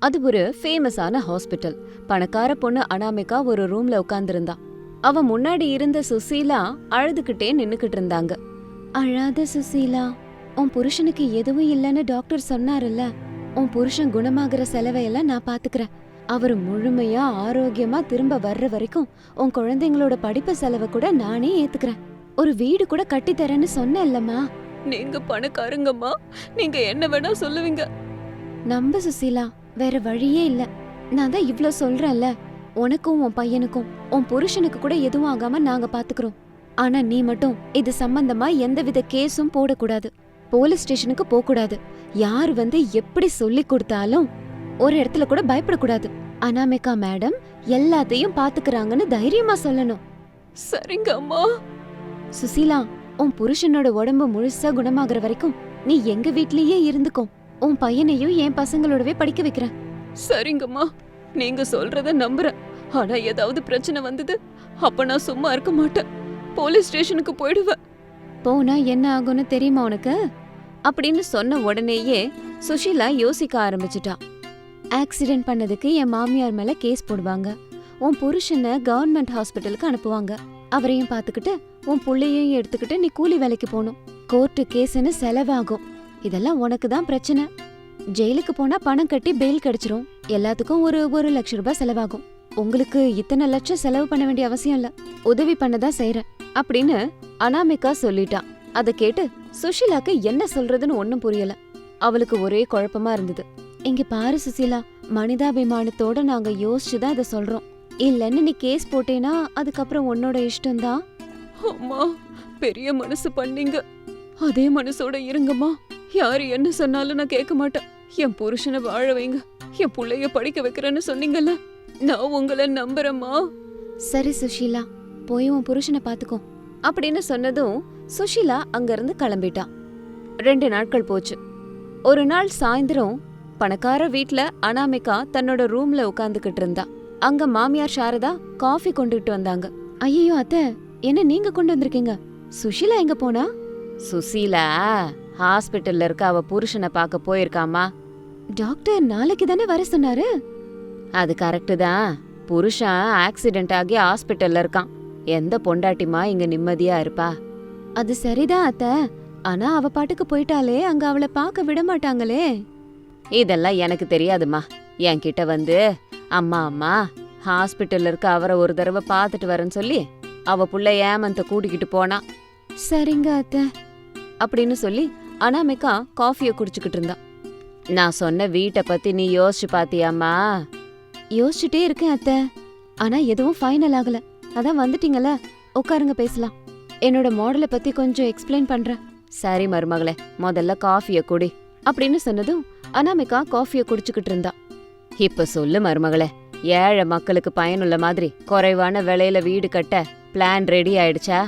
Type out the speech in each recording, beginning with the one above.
அது ஒரு ஃபேமஸான ஹாஸ்பிட்டல். பணக்கார பொண்ணு அனாமிகா ஒரு ரூம்ல உட்கார்ந்திருந்தா. அவ முன்னாடி இருந்த சுசீலா அழுதுகிட்டே நின்னுக்கிட்டு இருந்தாங்க. அழாத சுசீலா, உன் புருஷனுக்கு எதுவும் இல்லைன்னு டாக்டர் சொன்னாருல்ல. உன் புருஷன் குணமாகற செலவையெல்லாம் நான் பாத்துக்கிறேன். அவரு முழுமையா ஆரோக்கியமா திரும்ப வர்ற வரைக்கும் உன் குழந்தைங்களோட படிப்பு செலவை கூட நானே ஏத்துக்கிறேன். ஒரு வீடு கூட கட்டி தரேன்னு சொன்னேன்லம்மா. நீங்க பணக்காரங்கம்மா, நீங்க என்ன வேணா சொல்லுவீங்க. நம்ப சுசீலா, வேற வழியே இல்ல. நான் தான் இவ்ளோ சொல்றேன்ல. உனக்கும் உன் பையனுக்கும் உன் புருஷனுக்கு கூட எதுவும் ஆகாம நாங்க பாத்துக்கிறோம். ஆனா நீ மட்டும் இது சம்பந்தமா எந்தவித கேஸும் போடக்கூடாது. போலீஸ் ஸ்டேஷனுக்கு போக கூடாது. யார் வந்து எப்படி சொல்லி கொடுத்தாலும் ஒரு இடத்துல கூட பயப்படக்கூடாது. அனாமிகா மேடம் எல்லாத்தையும் பாத்துக்கறாங்கன்னு தைரியமா சொல்லணும். சரிங்க அம்மா. சுசீலா, உன் புருஷனோட உடம்பு முழுசா குணமாகற வரைக்கும் நீ எங்க வீட்லயே இருந்துக்கோ. உன் பையனையும் என் பசங்களோடவே படிக்க வைக்கிறேன். சரிங்கம்மா, நீங்க சொல்றத நம்புறேன். ஆனா ஏதாவது பிரச்சனை வந்தது அப்ப நான் சும்மா இருக்க மாட்டேன். போலீஸ் ஸ்டேஷனுக்கு போயிடுவேன். போனா என்ன ஆகும்னு தெரியுமா உனக்கு? அப்படின்னு சொன்ன உடனேயே சுஷீலா யோசிக்க ஆரம்பிச்சிட்டா. ஆக்சிடென்ட் பண்ணதுக்கு என் மாமியார் மேல கேஸ் போடுவாங்க. உன் புருஷனை கவர்மெண்ட் ஹாஸ்பிட்டலுக்கு அனுப்புவாங்க. அவரையும் பாத்துக்கிட்டு உன் புள்ளையையும் எடுத்துக்கிட்டு நீ கூலி வேலைக்கு போகணும். கோர்ட்டு கேஸ்ன்னு செலவாகும். இதெல்லாம் உனக்கு தான் பிரச்சனை. ஜெயிலுக்கு போனா பணம் கட்டி பெயில் கிடைச்சிரும். எல்லாத்துக்கும் ஒரு லட்சம் ரூபாய் செலவாகும். உங்களுக்கு இத்தனை லட்சம் செலவு பண்ண வேண்டிய அவசியம் இல்ல. உதவி பண்ணதான் செய்யறேன் அப்படின்னு அனாமிகா சொல்லிட்டா. அத கேட்டு சுஷீலாக்கு என்ன சொல்றதுன்னு ஒண்ணும் புரியல. அவளுக்கு ஒரே குழப்பமா இருந்தது. இங்க பாரு சுசீலா, மனிதாபிமானத்தோட நாங்க யோசிச்சுதான் இத சொல்றோம். இல்லன்னு நீ கேஸ் போட்டேனா அதுக்கப்புறம் உன்னோட இஷ்டம்தான். அம்மா, பெரிய மனசு பண்ணீங்க. அதே மனசோட இருங்கம்மா. யாரு என்ன சொன்னாலும் நான் கேட்க மாட்டேன். என் புருஷனை வாழ வைங்க, என் புள்ளைய படிக்க வைக்கிறேன்னு சொன்னீங்கல்ல, நான் உங்களை நம்புறேம்மா. சரி சுஷீலா, போய் உன் புருஷனை பாத்துக்கோ அப்படின்னு சொன்னதும் சுஷீலா அங்கிருந்து கிளம்பிட்டா. 2 நாட்கள் போச்சு. ஒரு நாள் சாயந்தரம் பணக்கார வீட்ல அனாமிகா தன்னோட ரூம்ல உட்கார்ந்துகிட்டு இருந்தா. அங்க மாமியார் சாரதா காஃபி கொண்டுட்டு வந்தாங்க. ஐயோ அத்தை, என்ன நீங்க கொண்டு வந்திருக்கீங்க? சுஷீலா எங்க போனா? சுசீலா ஹாஸ்பிட்டல்ல இருக்க அவ புருஷனை பார்க்க போயிருக்காமா. டாக்டர் நாளைக்கு தானே வர சொன்னாரு. அது கரெக்டு தான். புருஷன் ஆக்சிடென்ட் ஆகி ஹாஸ்பிட்டல்ல இருக்கான். எந்த பொண்டாட்டிமா இங்க நிம்மதியா இருப்பா? அது சரிதான் அத்தை, ஆனா அவ பாட்டுக்கு போயிட்டாலே அங்க அவளை பார்க்க விட மாட்டாங்களே. இதெல்லாம் எனக்கு தெரியாதுமா. என்கிட்ட வந்து அம்மா ஹாஸ்பிட்டல்ல இருக்க அவரை ஒரு தடவை பார்த்துட்டு வரேன்னு சொல்லி அவ புள்ள ஏமந்த கூட்டிக்கிட்டு போனா. சரிங்க அத்தை அப்படின்னு சொல்லி அனாமிகா காஃபியை குடிச்சுக்கிட்டு இருந்தா. நான் சொன்ன வீட்டை பத்தி நீ யோசிச்சு பாத்தியாமா? யோசிச்சுட்டே இருக்கேன் அத்தை, ஆனா எதுவும் ஃபைனல் ஆகல. அதான் வந்துட்டீங்கல்ல, உட்காருங்க பேசலாம். என்னோட மாடலை பத்தி கொஞ்சம் எக்ஸ்பிளைன் பண்றேன். சரி மருமகளே, முதல்ல காஃபியை குடி அப்படின்னு சொன்னதும் அனாமிகா காஃபியை குடிச்சுக்கிட்டு இருந்தா. இப்ப சொல்லு மருமகளே, ஏழை மக்களுக்கு பயனுள்ள மாதிரி குறைவான விலையில வீடு கட்ட பிளான் ரெடி ஆயிடுச்சா?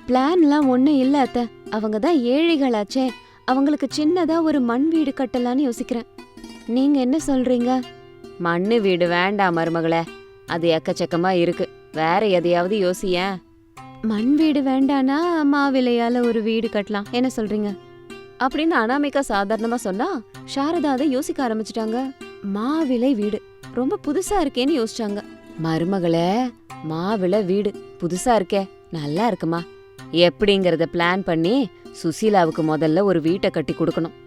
பிளான்லாம் ஒண்ணும் இல்ல அத்தை, அவங்க தான் ஏழைகளாச்சே. அவங்களுக்கு சின்னதா ஒரு மண் வீடு கட்டலான்னு யோசிக்கிறேன். நீங்க என்ன சொல்றீங்க? மண்ணு வீடு வேண்டாம் மருமகளே, அது எக்கச்சக்கமா இருக்கு. வேற எதையாவது யோசியேன். மண் வீடு வேண்டானா மாவிலையால ஒரு வீடு கட்டலாம், என்ன சொல்றீங்க? அப்படின்னு அனாமிகா சாதாரணமா சொன்னா சாரதா அதை யோசிக்க ஆரம்பிச்சிட்டாங்க. மாவிலை வீடு ரொம்ப புதுசா இருக்கேன்னு யோசிச்சாங்க. மருமகளே, மாவிலை வீடு புதுசா இருக்கே, நல்லா இருக்குமா? எப்படிங்கறத பிளான் பண்ணி சுசீலாவுக்கு முதல்ல ஒரு வீட்டை கட்டி கொடுக்கணும்.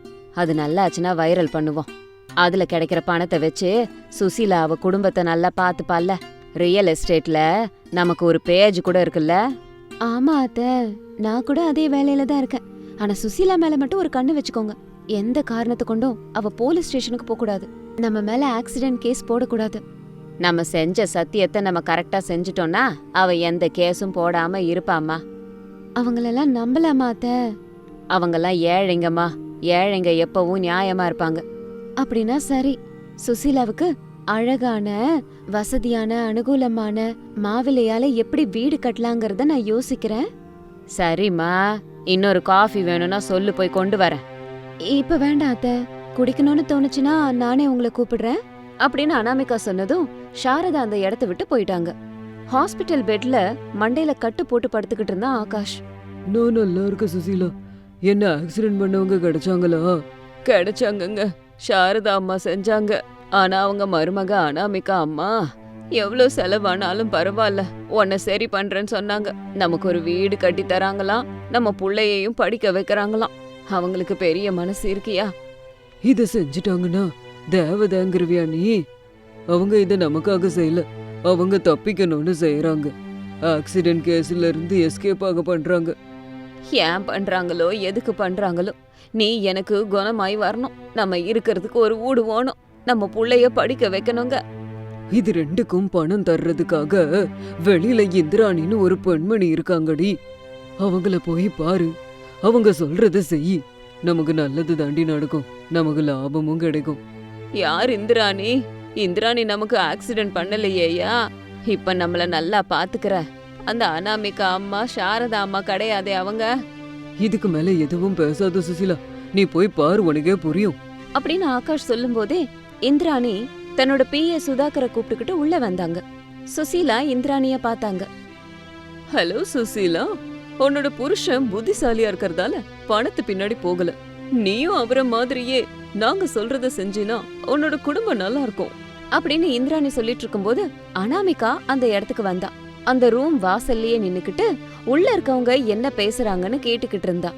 அது நல்லாச்சுன்னா வைரல் பண்ணுவோம். அதுல கிடைக்கிற பணத்தை வச்சு சுசீலா அவ குடும்பத்தை நல்லா பாத்துப்பால. ரியல் எஸ்டேட்ல நமக்கு ஒரு பேஜ் கூட இருக்குல்ல. ஆமா அத்தை, நான் கூட அதே வேலையில தான் இருக்கேன். ஆனா சுசீலா மேல மட்டும் ஒரு கண்ணு வச்சுக்கோங்க. எந்த காரணத்தை கொண்டும் அவ போலீஸ் ஸ்டேஷனுக்கு போக கூடாது. நம்ம மேல ஆக்சிடென்ட் கேஸ் போடக்கூடாது. நம்ம செஞ்ச சத்தியத்தை நம்ம கரெக்டா செஞ்சுட்டோம்னா அவ எந்த கேஸும் போடாம இருப்பாமா. அவங்களெல்லாம் நம்பலாமா அத்தை? அவங்கெல்லாம் ஏழைங்கம்மா. ஏழைங்க எப்பவும் நியாயமா இருப்பாங்க. அப்படின்னா சரி. சுசீலாவுக்கு அழகான வசதியான அனுகூலமான மாவிலையால எப்படி வீடு கட்டலாங்கறத நான் யோசிக்கிறேன். சரிம்மா, இன்னொரு காஃபி வேணும்னா சொல்லு, போய் கொண்டு வரேன். இப்ப வேண்டாம் அத்தை, குடிக்கணும்னு தோணுச்சுன்னா நானே உங்களை கூப்பிடுறேன் அப்படின்னு அனாமிகா சொன்னதும் சாரதா அந்த இடத்த விட்டு போயிட்டாங்க. ஹாஸ்பிட்டல் பெட்ல மண்டையில கட்டு போட்டு படுத்துக்கிட்டு இருந்தான் ஆகாஷ். நான் நல்லா இருக்க சுசீலா. என்ன ஆக்சிடென்ட் பண்ணவங்க கிடைச்சாங்களா? கிடைச்சாங்கங்க, சாரதா அம்மா செஞ்சாங்க. ஆனா அவங்க மருமக அனாமிகா அம்மா எவ்வளோ செலவானாலும் பரவாயில்ல, உன்னை சரி பண்றேன்னு சொன்னாங்க. நமக்கு ஒரு வீடு கட்டி தராங்களாம், நம்ம புள்ளையையும் படிக்க வைக்கிறாங்களாம். அவங்களுக்கு பெரிய மனசு இருக்கியா? இத செஞ்சுட்டாங்கன்னா தேவதைங்கிறவியா நீ? அவங்க இத நமக்காக செய்யல, அவங்க தப்பிக்கணும்னு செய்யறாங்க. ஆக்சிடென்ட் கேஸ்ல இருந்து எஸ்கேப் ஆக பண்றாங்க. ஏன் பண்றாங்களோ எதுக்கு பண்றாங்களோ, நீ எனக்கு குணமாய் வரணும். நம்ம இருக்கிறதுக்கு ஒரு வீடு வேணும், நம்ம புள்ளைய படிக்க வைக்கணுங்க. இது ரெண்டுக்கும் பணம் தர்றதுக்காக வெளியில இந்திராணின்னு ஒரு பெண்மணி இருக்காங்கடி. அவங்கள போய் பாரு, அவங்க சொல்றத செய். நமக்கு நல்லது தாண்டி நடக்கும், நமக்கு லாபமும் கிடைக்கும். யார் இந்திராணி? இந்திராணி நமக்கு ஆக்சிடென்ட் பண்ணலையேயா? இப்ப நம்மள நல்லா பாத்துக்கிற அந்த அனாமிகா அம்மா சாரதா அம்மா கிடையாதே அவங்க? இதுக்கு மேல எதுவும் பேசாத சுசிலா, நீ போய் பாரு, உனக்கே புரியும் அப்படின்னு ஆகாஷ் சொல்லும்போதே இந்திராணி தன்னோட பிஏ சுதாகரை கூப்பிட்டுக்கிட்டு உள்ள வந்தாங்க. சுசீலா இந்திராணிய பார்த்தாங்க. ஹலோ சுசீலா, உன்னோட புருஷன் புத்திசாலியா இருக்கறதால பணத்து பின்னாடி போகல. நீயும் அவரை மாதிரியே நாங்க சொல்றத செஞ்சினா உன்னோட குடும்பம் நல்லா இருக்கும் அப்படின்னு இந்திராணி சொல்லிட்டு இருக்கும்போது அனாமிகா அந்த இடத்துக்கு வந்தா. அந்த ரூம் வாசல்லயே நின்னுக்கிட்டு உள்ள இருக்கவங்க என்ன பேசுறாங்கன்னு கேட்டுக்கிட்டு இருந்தா.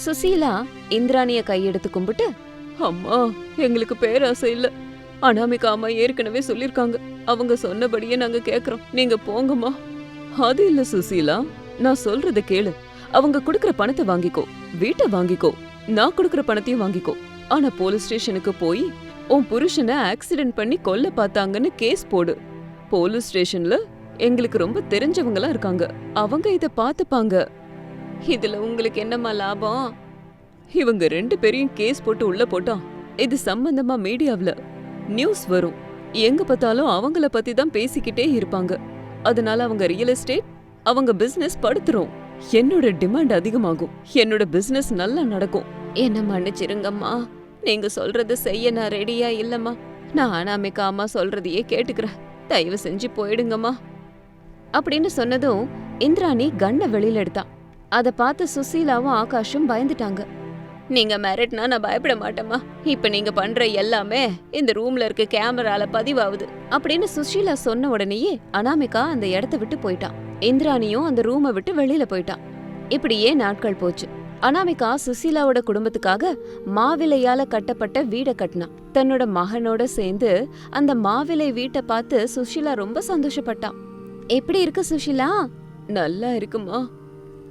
சுசீலா இந்திராணிய கையெடுத்து கும்பிட்டு, அம்மா எங்களுக்கு பேராசை இல்ல, அனாமிகா அம்மா ஏற்கனவே சொல்லிருக்காங்க, அவங்க சொன்னபடியே நாங்க கேக்குறோம், நீங்க போங்கம்மா. அது இல்ல சுசீலா, நான் சொல்றத கேளு. அவங்க குடுக்கற பணத்தை வாங்கிக்கோ, வீட்டை வாங்கிக்கோ, நான் குடுக்கற பணத்தையும் வாங்கிக்கோ. ஆனா போலீஸ் ஸ்டேஷனுக்கு போய் உன் புருஷனை ஆக்சிடென்ட் பண்ணி கொல்ல பார்த்தாங்கன்னு கேஸ் போடு. போலீஸ் ஸ்டேஷன்ல எங்களுக்கு ரொம்ப தெரிஞ்சவங்களா இருக்காங்க, அவங்க இத பாத்துப்பாங்க. இதுல உங்களுக்கு என்னம்மா லாபம்? இவங்க 2 பேரையும் கேஸ் போட்டு உள்ள போட்டா இது சம்பந்தமா மீடியாவுல நியூஸ் வரும். எங்க பார்த்தாலும் அவங்கள பத்தி தான் பேசிக்கிட்டே இருப்பாங்க. அதனால அவங்க ரியல் எஸ்டேட், அவங்க பிசினஸ் படுத்துரும். என்னோட டிமாண்ட் அதிகமாகும், என்னோட பிசினஸ் நல்லா நடக்கும். என்ன மன்னிச்சிருங்கம்மா, நீங்க சொல்றத செய்ய நான் ரெடியா இல்லம்மா. நான் அனாமிகா அம்மா சொல்றதையே கேட்டுக்கிறேன், தயவு செஞ்சு போயிடுங்கம்மா அப்படின்னு சொன்னதும் இந்திராணி கண்ணை வெளியில எடுத்தா. அத பார்த்து சுசீலாவும் ஆகாஷும் பயந்துட்டாங்க. நீங்க மிரட்டினா நான் பயப்பட மாட்டேம்மா. இப்ப நீங்க பண்ற எல்லாமே இந்த ரூம்ல இருக்க கேமரால பதிவாகுது அப்படின்னு சுஷீலா சொன்ன உடனேயே அனாமிகா அந்த இடத்த விட்டு போயிட்டா. இந்திராணியும் அந்த ரூமை விட்டு வெளியில போயிட்டா. இப்படியே நாட்கள் போச்சு. அனாமிகா சுசீலாவோட குடும்பத்துக்காக மாவிலையால கட்டப்பட்ட வீட கட்டினா. தன்னோட மகனோட சேர்ந்து அந்த மாவிலை வீட்டை பார்த்து சுஷீலா ரொம்ப சந்தோஷப்பட்டா. எப்படி இருக்கு சுஷீலா? நல்லா இருக்குமா.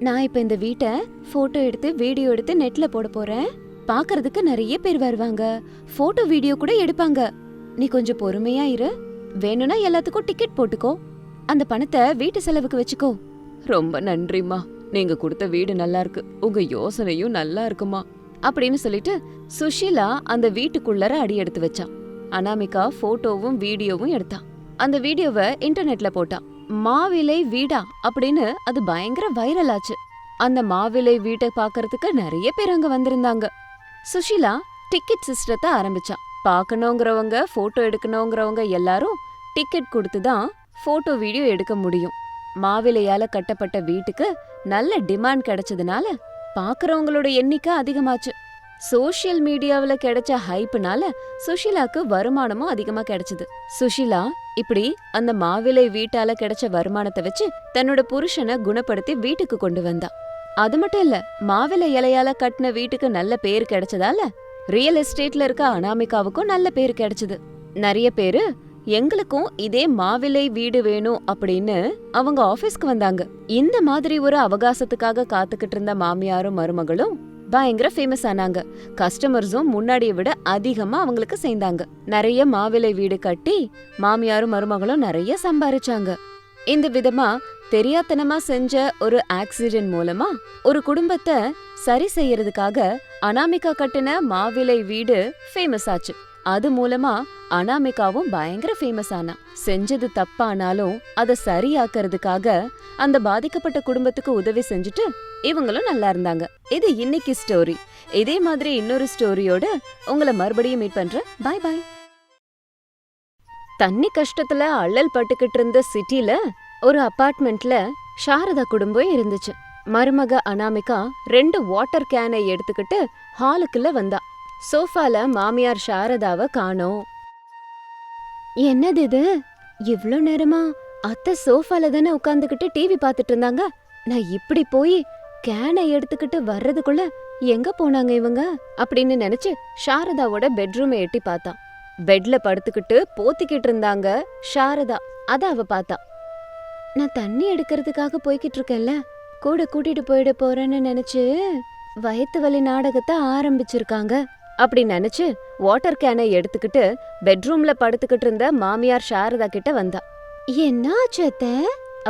நான் இப்ப இந்த வீட்டை போட்டோ எடுத்து வீடியோ எடுத்து நெட்ல போட போறேன். பாக்குறதுக்கு நிறைய பேர் வருவாங்க, போட்டோ வீடியோ கூட எடுப்பாங்க. நீ கொஞ்சம் பொறுமையா இரு, வேணும்னா எல்லாத்துக்கும் டிக்கெட் போட்டுக்கோ, அந்த பணத்தை வீட்டு செலவுக்கு வச்சுக்கோ. ரொம்ப நன்றிம்மா, நீங்க கொடுத்த வீடு நல்லா இருக்கு, உங்க யோசனையும் நல்லா இருக்குமா அப்படின்னு சொல்லிட்டு சுஷீலா அந்த வீட்டுக்குள்ளர அடி எடுத்து வச்சா. அனாமிகா போட்டோவும் வீடியோவும் எடுத்தா. அந்த வீடியோவை இன்டர்நெட்ல போட்டா. மாவிலை வீடா அப்படின்னு அது பயங்கர வைரல் ஆச்சு. அந்த மாவிலை வீட்டை பாக்குறதுக்கு நிறைய பேர் அங்க வந்திருந்தாங்க. சுஷீலா டிக்கெட் சிஸ்டத்தை ஆரம்பிச்சா. பாக்கணுங்கிறவங்க, போட்டோ எடுக்கணுங்கிறவங்க எல்லாரும் டிக்கெட் கொடுத்துதான் போட்டோ வீடியோ எடுக்க முடியும். மாவிலையால கட்டப்பட்ட வீட்டுக்கு நல்ல டிமாண்ட் கிடைச்சதுனால பாக்குறவங்களோட எண்ணிக்கை அதிகமாச்சு. சோஷியல் மீடியாவுல கிடைச்ச ஹைப்னால சுஷீலாக்கு வருமானமும் அதிகமா கிடைச்சது. சுஷீலா இப்படி அந்த மாவிலை வீட்டால கிடைச்ச வருமானத்தை வச்சு தன்னோட புருஷனை குணப்படுத்தி வீட்டுக்கு கொண்டு வந்தா. அது மட்டும் இல்ல, மாவிலை இலையால கட்டின வீட்டுக்கு நல்ல பேர் கிடைச்சதால ரியல் எஸ்டேட்ல இருக்க அனாமிகாவுக்கும் நல்ல பேர் கிடைச்சது. நிறைய பேரு எங்களுக்கும் இதே மாவிலை வீடு வேணும் அப்படின்னு அவங்க ஆபீஸ்க்கு வந்தாங்க. இந்த மாதிரி ஒரு அவகாசத்துக்காக காத்துக்கிட்டு இருந்த மாமியாரும் மருமகளும் பயங்கர ஃபேமஸ் ஆனாங்க. கஸ்டமர்ஸும் முன்னாடியை விட அதிகமா அவங்களுக்கு சேர்ந்தாங்க. நிறைய மாவிலை வீடு கட்டி மாமியாரும் மருமகளும் நிறைய சம்பாரிச்சாங்க. இந்த விதமா தெரியாத்தனமா செஞ்ச ஒரு ஆக்சிடென்ட் மூலமா ஒரு குடும்பத்தை சரி செய்யறதுக்காக அனாமிகா கட்டின மாவிலை வீடு ஃபேமஸ் ஆச்சு. அது மூலமா அனாமிகாவும் பயங்கர ஃபேமஸ் ஆனா. செஞ்சது தப்பானாலும் அதை சரியாக்குறதுக்காக அந்த பாதிக்கப்பட்ட குடும்பத்துக்கு உதவி செஞ்சுட்டு இவங்களும் நல்லா இருந்தாங்க. இது இன்னைக்கு ஸ்டோரி. இதே மாதிரி இன்னொரு ஸ்டோரியோட உங்களை மறுபடியும் மீட் பண்றேன். பாய் பாய். தண்ணி கஷ்டத்துல அள்ளல் பட்டுக்கிட்டு இருந்த சிட்டில ஒரு அபார்ட்மெண்ட்ல சாரதா குடும்பம் இருந்துச்சு. மருமக அனாமிகா 2 வாட்டர் கேனை எடுத்துக்கிட்டு ஹாலுக்குள்ள வந்தா. சோஃபால மாமியார் சாரதாவை காணோம். என்னது இது? இவ்ளோ நேரமா அத்தை சோஃபால தானே உட்காந்துக்கிட்டு டிவி பார்த்துட்டு இருந்தாங்க. நான் இப்படி போய் கேனை எடுத்துக்கிட்டு வர்றதுக்குள்ள எங்க போனாங்க இவங்க அப்படின்னு நினைச்சு சாரதாவோட பெட்ரூமை எட்டி பார்த்தா. பெட்ல படுத்துக்கிட்டு போத்திக்கிட்டு இருந்தாங்க சாரதா. அத அவ பார்த்தா. நான் தண்ணி எடுக்கிறதுக்காக போய்கிட்டு இருக்கேன்ல, கூட கூட்டிட்டு போயிட போறேன்னு நினைச்சு வயித்து வலி நாடகத்தை ஆரம்பிச்சிருக்காங்க அப்படி நினைச்சு வாட்டர் கேனை எடுத்துக்கிட்டு பெட்ரூம்ல படுத்துக்கிட்டு இருந்த மாமியார் சாரதா கிட்ட வந்தா. என்னாச்சு அத்தை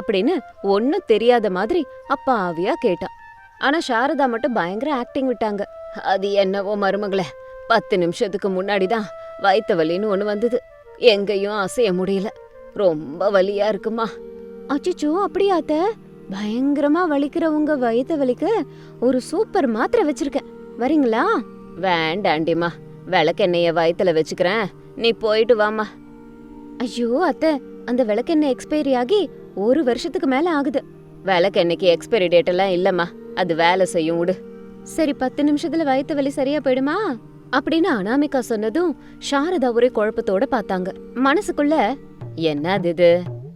அப்படின்னு ஒன்னும் தெரியாத மாதிரி அப்பாவியா கேட்டா. ஆனா சாரதா மட்டும் பயங்கர ஆக்டிங் விட்டாங்க. அது என்னவோ மருமகளே, 10 நிமிஷத்துக்கு முன்னாடிதான் வயித்து வலின்னு ஒண்ணு வந்தது. எங்கேயும் அசைய முடியல, ரொம்ப வலியா இருக்குமா. அச்சோ அப்படியா அத்தை? பயங்கரமா வலிக்கிற உங்க வயித்து வலிக்கு ஒரு சூப்பர் மாத்திரை வச்சிருக்கேன், வரீங்களா? வேண்டாண்டிமா, விளக்கெண்ணெய வயித்துல வச்சுக்கிறேன், நீ போயிட்டு வாமா. ஐயோ அத்தை, அந்த விளக்கெண்ணெய் எக்ஸ்பைரி ஆகி 1 வருஷத்துக்கு மேல ஆகுது. விளக்கெண்ணெய்க்கு எக்ஸ்பைரி டேட் எல்லாம் இல்லம்மா, அது வேலை செய்யும் விடு. சரி 10 நிமிஷத்துல வயித்து வலி சரியா போயிடுமா அப்படின்னு அனாமிகா சொன்னதும் சாரதா ஒரே குழப்பத்தோட பார்த்தாங்க. மனசுக்குள்ள என்னது இது,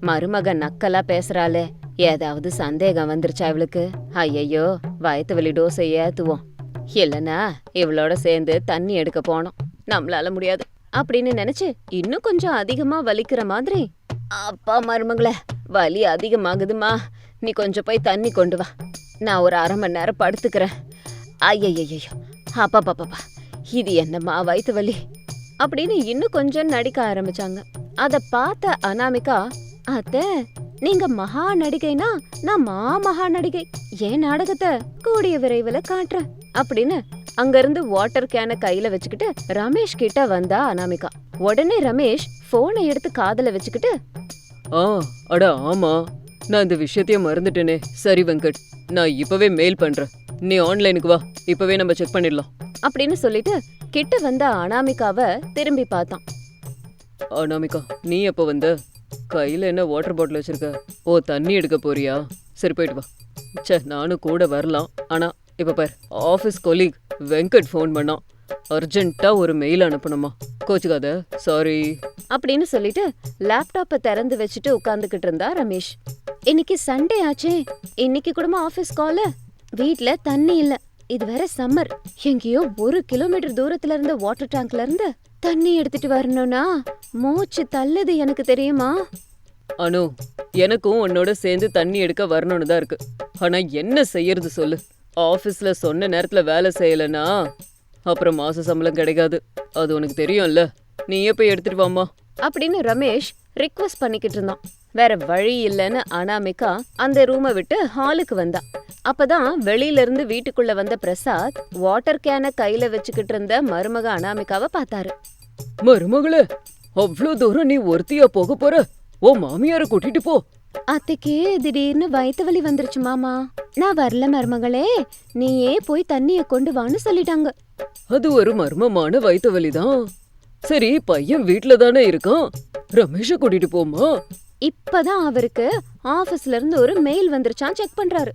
மருமக நக்கலா பேசுறாளே, ஏதாவது சந்தேகம் வந்துருச்சா இவளுக்கு? ஐயையோ, வயித்து வலி டோஸை ஏத்துவோம், இல்லனா இவளோட சேர்ந்து தண்ணி எடுக்க போனோம், நம்மளால முடியாது அப்படின்னு நினைச்சு இன்னும் கொஞ்சம் அதிகமா வலிக்கிற மாதிரி, அப்பா மருமகளே வலி அதிகமாகுதுமா, நீ கொஞ்சம் போய் தண்ணி கொண்டு வா, நான் ஒரு 1/2 மணி நேரம் படுத்துக்கிறேன். ஐயையோ, அப்பா இது என்னம்மா வயித்து வலி அப்படின்னு இன்னும் கொஞ்சம் நடிக்க ஆரம்பிச்சாங்க. அத பார்த்த அனாமிகா, அத்தை நீங்க மகா நடிகைனா நான் மகா நடிகை, ஏன் நாடகத்தை கூடிய விரைவில் காட்டுறேன் அப்படின்னு அங்கிருந்து வாட்டர் கேனை கையில வச்சுக்கிட்டு ரமேஷ் கிட்ட வந்தா அனாமிகா. உடனே ரமேஷ் போனை எடுத்து காதுல வச்சுக்கிட்டு, அட ஆமா, நான் இந்த விஷயத்தையே மறந்துட்டேனே. சரி வெங்கட், நான் இப்பவே மெயில் பண்றேன், நீ ஆன்லைனுக்கு வா, இப்பவே நம்ம செக் பண்ணிடலாம் அப்படின்னு சொல்லிட்டு கிட்ட வந்த அனாமிகாவை திரும்பி பார்த்தான். அனாமிகா, நீ எப்ப வந்த? கையில என்ன வாட்டர் பாட்டில் வச்சிருக்க? ஓ, தண்ணி எடுக்க போறியா? சரி போயிட்டு வா. நானும் கூட வரலாம், ஆனா இப்ப பார், ஆபீஸ் கொலீக் வெங்கட் ஃபோன் பண்ணான், அர்ஜென்ட்டா ஒரு மெயில் அனுப்பணுமா, கோச்சுக்காத, சாரி அப்படின்னு சொல்லிட்டு லேப்டாப்பை திறந்து வச்சுட்டு உட்கார்ந்துகிட்டு இருந்தா ரமேஷ். இன்னைக்கு சண்டே ஆச்சே, இன்னைக்கு கூட ஆபீஸ் கால். வீட்ல தண்ணி இல்ல, இது வேற சம்மர். எங்கேயோ 1 கிலோமீட்டர் தூரத்துல இருந்த வாட்டர் டேங்க்ல இருந்து தண்ணி எடுத்துட்டு வரணும்னா மூச்சு தள்ளுது எனக்கு, தெரியுமா? அனு, எனக்கும் உன்னோட சேர்ந்து தண்ணி எடுக்க வரணும்னு தான் இருக்கு, ஆனா என்ன செய்யறது சொல்லு? ஆபீஸ்ல சொன்ன நேரத்துல வேலை செய்யலனா அப்புறம் மாச சம்பளம் கிடைக்காது, அது உனக்கு தெரியும்ல, நீயே போய் எடுத்துட்டு வாமா அப்படின்னு ரமேஷ் ரிக்வெஸ்ட் பண்ணிக்கிட்டு இருந்தான். வேற வழி இல்லைன்னு அனாமிகா அந்த ரூமை விட்டு ஹாலுக்கு வந்தா. அப்பதான் வெளியில இருந்து வீட்டுக்குள்ள வந்த பிரசாத் வாட்டர் கேனை கையில வச்சுக்கிட்டு இருந்த மருமக அனாமிகாவை பார்த்தாரு. மருமகளே, அவ்வளோ தூரம் நீ ஒருத்தியா போக போற? ஓ மாமியார கூட்டிட்டு போ. அத்தைக்கு திடீர்னு வயித்து வலி வந்துருச்சு மாமா, நான் வரல மருமகளே, நீயே போய் தண்ணிய கொண்டு வான்னு சொல்லிட்டாங்க. அது ஒரு மர்மமான வயித்து வலிதான். சரி, பையன் வீட்ல தானே இருக்கான், ரமேஷ கூட்டிட்டு போமா. இப்பதான் அவருக்கு ஆபீஸ்ல இருந்து ஒரு மெயில் வந்துருச்சான், செக் பண்றாரு.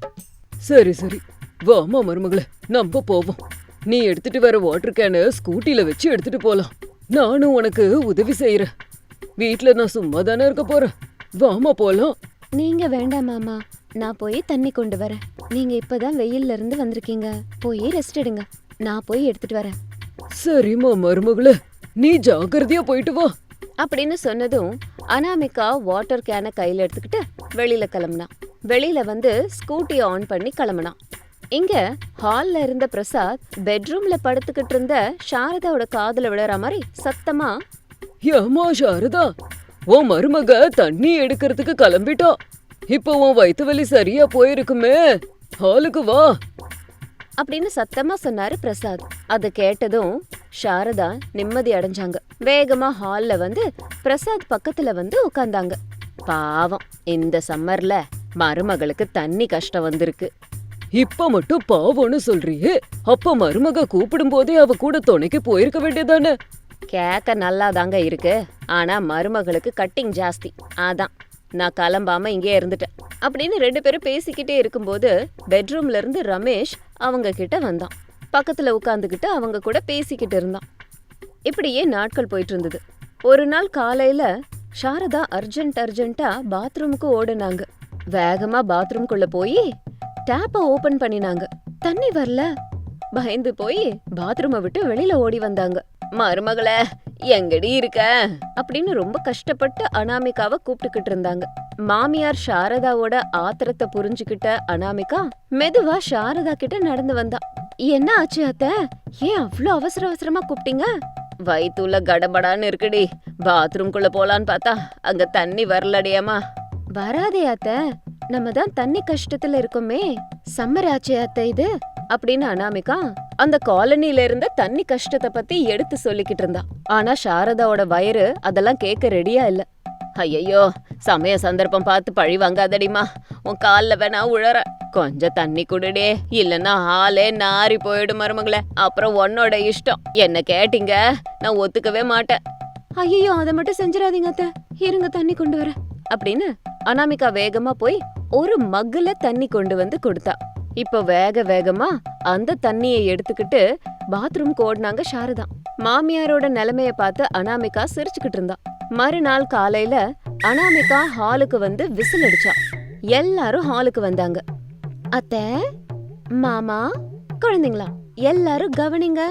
சரி வாமா மருமகளே, நம்ம போவோம். நீ எடுத்துட்டு வர வாட்டர் கேனை ஸ்கூட்டில வச்சு எடுத்துட்டு போலாம், நானும் உனக்கு உதவி செய்யறேன். வீட்ல நான் சும்மா தானே இருக்க போறேன், வாமா போலாம். நீங்க வேண்டாம் மாமா, நான் போய் தண்ணி கொண்டு வரேன். நீங்க இப்பதான் வெயில்ல இருந்து வந்திருக்கீங்க, போய் ரெஸ்ட் எடுங்க, நான் போய் எடுத்துட்டு வரேன். சரிம்மா மருமகளே, நீ ஜாக்கிரதையா போயிட்டு வா அப்படின்னு சொன்னதும் அனாமிகா வாட்டர் கேனை கையில எடுத்துக்கிட்டு வெளியில கிளம்புனா. வெளியில வந்து ஸ்கூட்டி ஆன் பண்ணி கிளம்புனான். இங்க ஹால்ல இருந்த பிரசாத் பெட்ரூம்ல படுத்துக்கிட்டு இருந்த சாரதாவோட காதுல விழுற மாதிரி சத்தமா, ஏமா சாரதா, உன் மருமக தண்ணி எடுக்கிறதுக்கு கிளம்பிட்டா, இப்போ உன் வயித்து வலி சரியா போயிருக்குமே, ஹாலுக்கு வா அப்படின்னு சத்தமா சொன்னாரு பிரசாத். அது கேட்டதும் சாரதா நிம்மதி அடைஞ்சாங்க. வேகமா ஹால்ல வந்து பிரசாத் பக்கத்துல வந்து உட்கார்ந்தாங்க. பாவம், இந்த சம்மர்ல மருமகளுக்கு தண்ணி கஷ்டம் வந்திருக்கு. இப்ப மட்டும் பாவம்னு சொல்றியே, அப்ப மருமக கூப்பிடும் போதே அவ கூட துணைக்கு போயிருக்க வேண்டியதானே? கேக்க நல்லா தாங்க இருக்கு, ஆனா மருமகளுக்கு கட்டிங் ஜாஸ்தி, அதான் நான் கிளம்பாம இங்கே இருந்துட்டேன் அப்படின்னு 2 பேரும் பேசிக்கிட்டே இருக்கும்போது பெட்ரூம்ல இருந்து ரமேஷ் அவங்க கிட்ட வந்தான். பக்கத்துல உட்காந்துக்கிட்டு அவங்க கூட பேசிக்கிட்டு இருந்தான். இப்படியே நாட்கள் போயிட்டு இருந்தது. ஒரு நாள் காலையில சாரதா அர்ஜென்ட்டா பாத்ரூமுக்கு ஓடுனாங்க. வேகமா பாத்ரூம்குள்ள போய் டேப்ப ஓபன் பண்ணினாங்க. தண்ணி வரல. பயந்து போய் பாத்ரூமை விட்டு வெளியில ஓடி வந்தாங்க. மருமகளே, எங்கடி இருக்க அப்படின்னு ரொம்ப கஷ்டப்பட்டு அனாமிகாவை கூப்பிட்டுக்கிட்டு இருந்தாங்க. மாமியார் சாரதாவோட ஆத்திரத்தை புரிஞ்சுக்கிட்ட அனாமிகா மெதுவா சாரதா கிட்ட நடந்து வந்தா. என்ன ஆச்சு அத்தை? ஏன் அவ்ளோ அவசரமா கூப்பிட்டீங்க? வயித்துல கடபடான்னு இருக்குடி. பாத்ரூம்குள்ள போலான்னு பார்த்தா அங்க தண்ணி வரலடியாமா. வராதே அத்தை, நம்ம தான் தண்ணி கஷ்டத்துல இருக்கோமே. சம்மர் ஆச்சே அத்தை இது அப்படின்னு அனாமிகா அந்த காலனில இருந்த தண்ணி கஷ்டத்தை பத்தி எடுத்து சொல்லிக்கிட்டு இருந்தா. ஆனா சாரதாவோட வயிறு அதெல்லாம் கேட்க ரெடியா இல்ல. ஐயோ, சமய சந்தர்ப்பம் பார்த்து பழி வாங்காதடிமா. உன் கால்ல வேணா உழற. கொஞ்சம் தண்ணி குடுடே, இல்லன்னா ஆளே நாரி போயிடும் மருமகளே. அப்புறம் உன்னோட இஷ்டம். என்ன கேட்டீங்க, நான் ஒத்துக்கவே மாட்டேன். ஐயோ, அதை மட்டும் செஞ்சிடாதீங்க அத்தை, இருங்க தண்ணி கொண்டு வர அப்படின்னு அனாமிகா வேகமா போய் ஒரு மக்குல தண்ணி கொண்டு வந்து கொடுத்தா. இப்ப வேகமா அந்த தண்ணியை எடுத்துக்கிட்டு பாத்ரூம் ஓடுனாங்க சாரதா. மாமியாரோட நிலைமைய பார்த்து அனாமிகா சிரிச்சுக்கிட்டு இருந்தா. மறுநாள் காலையில அனாமிகா ஹாலுக்கு வந்து விசில் அடிச்சா. எல்லாரும் ஹாலுக்கு வந்தாங்க. அத்தை, மாமா, குழந்தைங்களா, எல்லாரும் கவனிங்க,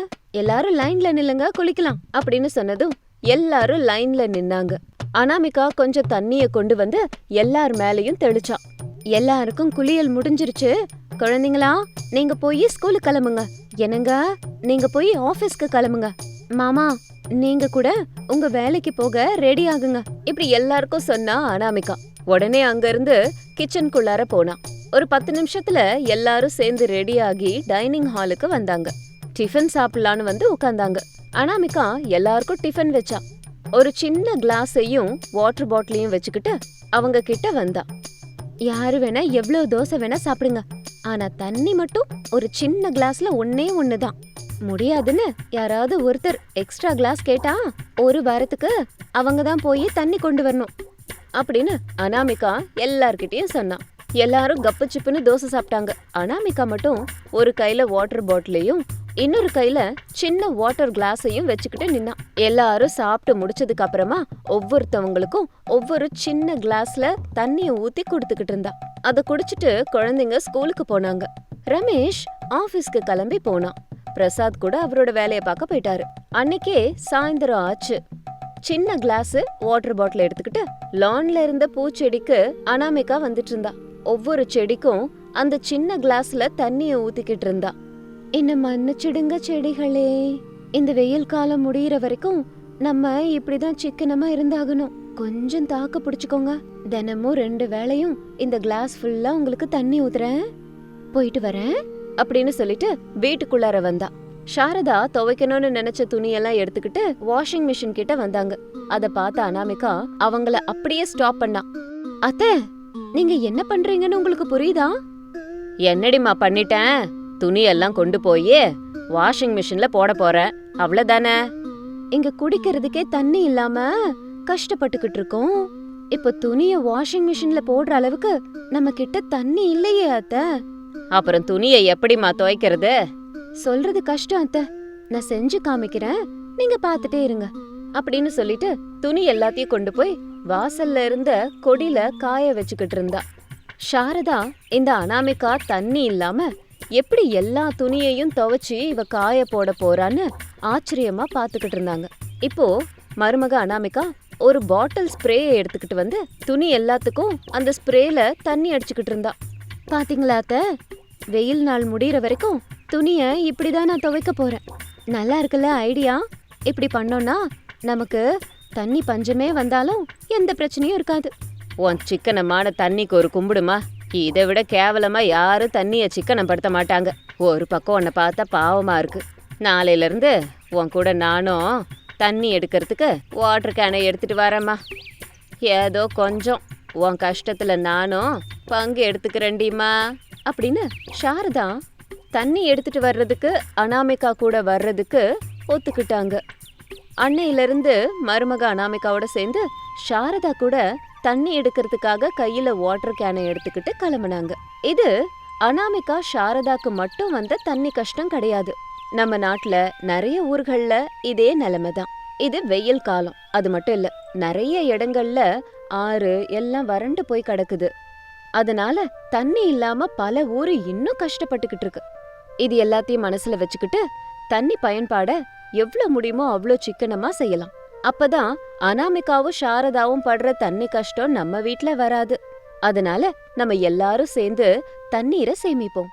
எல்லாரும் லைன்ல நில்லுங்க, குளிக்கலாம் அப்படின்னு சொன்னதும் எல்லாரும் லைன்ல நின்னாங்க. அனாமிகா கொஞ்சம் தண்ணிய கொண்டு வந்து எல்லார் மேலயும் தெளிச்சா. எல்லாருக்கும் குளியல் முடிஞ்சிருச்சு. குழந்தைங்களா, நீங்க போய் ஸ்கூலுக்கு கிளம்புங்க. என்னங்க, நீங்க போய் ஆபீஸ்க்கு கிளம்புங்க. மாமா, நீங்க கூட உங்க வேலைக்கு போக ரெடி ஆகுங்க. இப்படி எல்லாருக்கும் சொன்னா அனாமிகா. உடனே அங்க இருந்து கிச்சனுக்குள்ளார போனா. ஒரு 10 நிமிஷத்துல எல்லாரும் சேர்ந்து ரெடி ஆகி டைனிங் ஹாலுக்கு வந்தாங்க. டிஃபன் சாப்பிடலான்னு வந்து உட்கார்ந்தாங்க. அனாமிகா எல்லாருக்கும் டிஃபன் வச்சா. ஒரு சின்ன கிளாஸையும் வாட்டர் பாட்டிலையும் வச்சுக்கிட்டு அவங்க கிட்ட வந்தா. யாரு வேணா எவ்வளவு தோசை வேணா சாப்பிடுங்க, ஆனா தண்ணி மட்டும் ஒரு சின்ன கிளாஸ்ல ஒண்ணுதான். முடியாதுன்னு யாராவது ஒருத்தர் எக்ஸ்ட்ரா கிளாஸ் கேட்டா ஒரு வாரத்துக்கு அவங்க தான் போய் தண்ணி கொண்டு வரணும் அப்படின்னு அனாமிகா எல்லார்கிட்டயும் சொன்னா. எல்லாரும் கப்பு சிப்புன்னு தோசை சாப்பிட்டாங்க. அனாமிகா மட்டும் ஒரு கையில வாட்டர் பாட்டிலையும் இன்னொரு கையில சின்ன வாட்டர் கிளாஸையும் வச்சுக்கிட்டு நின்னா. எல்லாரும் சாப்பிட்டு முடிச்சதுக்கு அப்புறமா ஒவ்வொருத்தவங்களுக்கும் ஒவ்வொரு சின்ன கிளாஸ்ல தண்ணிய ஊத்தி கொடுத்துக்கிட்டு இருந்தா. அத குடிச்சிட்டு குழந்தைங்க ஸ்கூலுக்கு போனாங்க. ரமேஷ் ஆபீஸ்க்கு கிளம்பி போனான். பிரசாத் கூட அவரோட வேலைய பார்க்க போயிட்டாரு. அன்னைக்கே சாயந்தரம் ஆச்சு. சின்ன கிளாஸ் வாட்டர் பாட்டில் எடுத்துக்கிட்டு லான்ல இருந்த பூச்செடிக்கு அனாமிகா வந்துட்டு இருந்தா. ஒவ்வொரு செடிக்கும் அந்த சின்ன கிளாஸ்ல தண்ணிய ஊத்திக்கிட்டு இருந்தா. என்ன மன்னிச்சிடுங்க செடிகளே, இந்த வெயில் காலம் முடியற வரைக்கும் நம்ம இப்படிதான் சிக்கனமா இருந்தாகணும். கொஞ்சம் தாக்கு பிடிச்சுக்கோங்க. தினமும் 2 வேளையும் இந்த கிளாஸ் ஃபுல்லா உங்களுக்கு தண்ணி ஊத்துறேன், போயிட்டு வரேன் அப்படின்னு சொல்லிட்டு வீட்டுக்குள்ளார வந்தா. சாரதா துவைக்கணும்னு நினைச்ச துணியெல்லாம் எடுத்துக்கிட்டு வாஷிங் மிஷின் கிட்ட வந்தாங்க. அத பார்த்த அனாமிகா அவங்கள அப்படியே ஸ்டாப் பண்ணா. அத்தை, நீங்க என்ன பண்றீங்கன்னு உங்களுக்கு புரியுதா? என்னடிமா பண்ணிட்டேன், துணியெல்லாம் கொண்டு போய் வாஷிங் மிஷின்ல போட போறேன், அவ்வளவுதானே. இங்க குடிக்கிறதுக்கே தண்ணி இல்லாம கஷ்டப்பட்டுக்கிட்டு இருக்கோம். இப்ப துணிய வாஷிங் மிஷின்ல போடுற அளவுக்கு நம்ம கிட்ட தண்ணி இல்லையே அத்தை. அப்புறம் துணியை எப்படிமா துவைக்கிறது? சொல்றது கஷ்டம் அத்தை, நான் செஞ்சு காமிக்கிறேன், நீங்க பாத்துட்டே இருங்க அப்படின்னு சொல்லிட்டு துணி எல்லாத்தையும் கொண்டு போய் வாசல்ல இருந்த கொடியில காய வச்சுக்கிட்டு இருந்தா. சாரதா இந்த அனாமிகா தண்ணி இல்லாம எப்படி எல்லா துணியையும் துவைச்சு இவ காய போட போறான்னு ஆச்சரியமா பாத்துக்கிட்டு இருந்தாங்க. இப்போ மருமக அனாமிகா ஒரு பாட்டில் ஸ்ப்ரேயை எடுத்துக்கிட்டு வந்து துணி எல்லாத்துக்கும் அந்த ஸ்ப்ரேல தண்ணி அடிச்சுக்கிட்டு இருந்தா. பாத்தீங்களா அத்தை, வெயில் நாள் முடியற வரைக்கும் துணிய இப்படிதான் நான் துவைக்க போறேன். நல்லா இருக்குல்ல ஐடியா? இப்படி பண்ணோம்னா நமக்கு தண்ணி பஞ்சமே வந்தாலும் எந்த பிரச்சனையும் இருக்காது. உன் சிக்கனமான தண்ணிக்கு ஒரு கும்பிடுமா. இதை விட கேவலமா யாரும் தண்ணிய சிக்கனம் படுத்த மாட்டாங்க. ஒரு பக்கம் உன்னை பார்த்தா பாவமா இருக்கு. நாளையில இருந்து உன் கூட நானும் தண்ணி எடுக்கிறதுக்கு வாட்டர் கேனை எடுத்துட்டு வரேம்மா. ஏதோ கொஞ்சம் உன் கஷ்டத்துல நானும் பங்கு எடுத்துக்கிறேன்டிமா அப்படின்னு சாரதா தண்ணி எடுத்துட்டு வர்றதுக்கு அனாமிகா கூட வர்றதுக்கு ஒத்துக்கிட்டாங்க. அன்னையில இருந்து மருமக அனாமிகாவோட சேர்ந்து சாரதா கூட தண்ணி எடுக்கிறதுக்காக கையில வாட்டர் கேனை எடுத்துக்கிட்டு கிளம்புனாங்க. இது அனாமிகா சாரதாக்கு மட்டும் வந்த தண்ணி கஷ்டம் கிடையாது. நம்ம நாட்டுல நிறைய ஊர்கள்ல இதே நிலைமைதான். இது வெயில் காலம். அது மட்டும் இல்ல, நிறைய இடங்கள்ல ஆறு எல்லாம் வறண்டு போய் கிடக்குது. அதனால தண்ணி இல்லாம பல ஊரு இன்னும் கஷ்டப்பட்டுக்கிட்டு இருக்கு. இது எல்லாத்தையும் மனசுல வச்சுக்கிட்டு தண்ணி பயன்பாட எவ்வளவு முடியுமோ அவ்வளோ சிக்கனமா செய்யலாம். அப்பதான் அனாமிகாவும் சாரதாவும் படுற தண்ணி கஷ்டம் நம்ம வீட்ல வராது. அதனால நம்ம எல்லாரும் சேர்ந்து தண்ணீரை சேமிப்போம்.